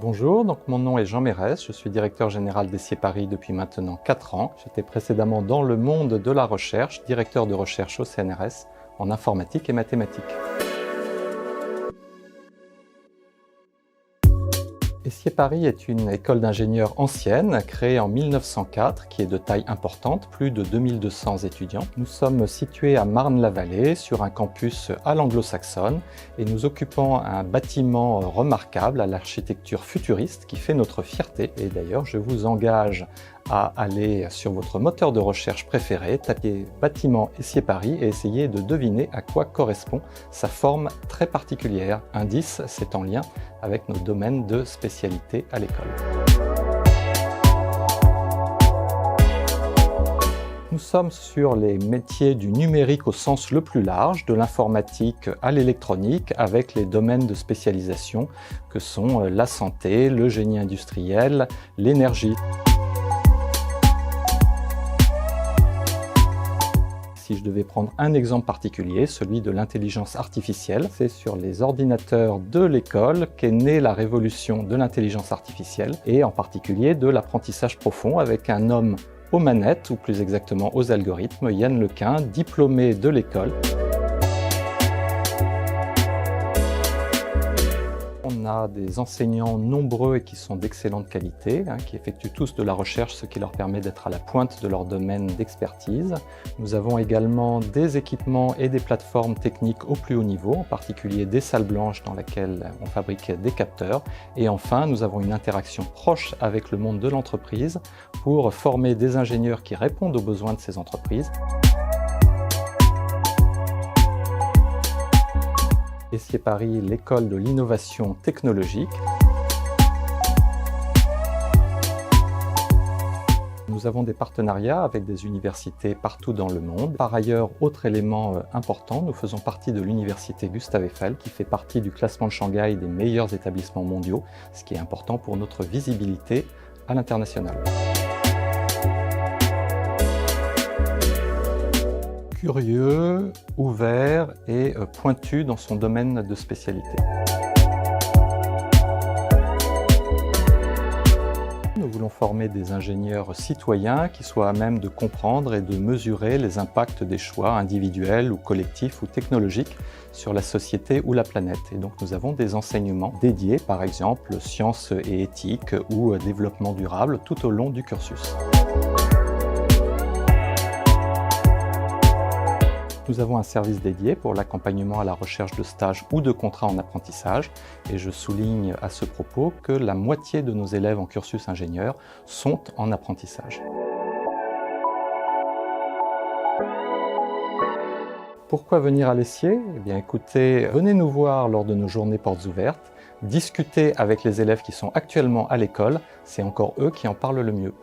Bonjour, donc mon nom est Jean Mérès, je suis directeur général d'Essier Paris depuis maintenant 4 ans. J'étais précédemment dans le monde de la recherche, directeur de recherche au CNRS en informatique et mathématiques. Essier Paris est une école d'ingénieurs ancienne, créée en 1904, qui est de taille importante, plus de 2200 étudiants. Nous sommes situés à Marne-la-Vallée, sur un campus à l'anglo-saxonne, et nous occupons un bâtiment remarquable à l'architecture futuriste qui fait notre fierté. Et d'ailleurs, je vous engage à aller sur votre moteur de recherche préféré, taper bâtiment Essier Paris et essayer de deviner à quoi correspond sa forme très particulière. Indice, c'est en lien avec nos domaines de spécialité à l'école. Nous sommes sur les métiers du numérique au sens le plus large, de l'informatique à l'électronique, avec les domaines de spécialisation que sont la santé, le génie industriel, l'énergie. Si je devais prendre un exemple particulier, celui de l'intelligence artificielle, c'est sur les ordinateurs de l'école qu'est née la révolution de l'intelligence artificielle et en particulier de l'apprentissage profond avec un homme aux manettes, ou plus exactement aux algorithmes, Yann Lequin, diplômé de l'école. On a des enseignants nombreux et qui sont d'excellente qualité, qui effectuent tous de la recherche, ce qui leur permet d'être à la pointe de leur domaine d'expertise. Nous avons également des équipements et des plateformes techniques au plus haut niveau, en particulier des salles blanches dans lesquelles on fabrique des capteurs. Et enfin, nous avons une interaction proche avec le monde de l'entreprise pour former des ingénieurs qui répondent aux besoins de ces entreprises. Essier Paris, l'école de l'innovation technologique. Nous avons des partenariats avec des universités partout dans le monde. Par ailleurs, autre élément important, nous faisons partie de l'université Gustave Eiffel, qui fait partie du classement de Shanghai des meilleurs établissements mondiaux, ce qui est important pour notre visibilité à l'international. Curieux, ouvert et pointu dans son domaine de spécialité. Nous voulons former des ingénieurs citoyens qui soient à même de comprendre et de mesurer les impacts des choix individuels ou collectifs ou technologiques sur la société ou la planète. Et donc nous avons des enseignements dédiés, par exemple sciences et éthique ou développement durable tout au long du cursus. Nous avons un service dédié pour l'accompagnement à la recherche de stages ou de contrats en apprentissage et je souligne à ce propos que la moitié de nos élèves en cursus ingénieur sont en apprentissage. Pourquoi venir à l'Essier? Eh bien écoutez, venez nous voir lors de nos journées portes ouvertes, discutez avec les élèves qui sont actuellement à l'école, c'est encore eux qui en parlent le mieux.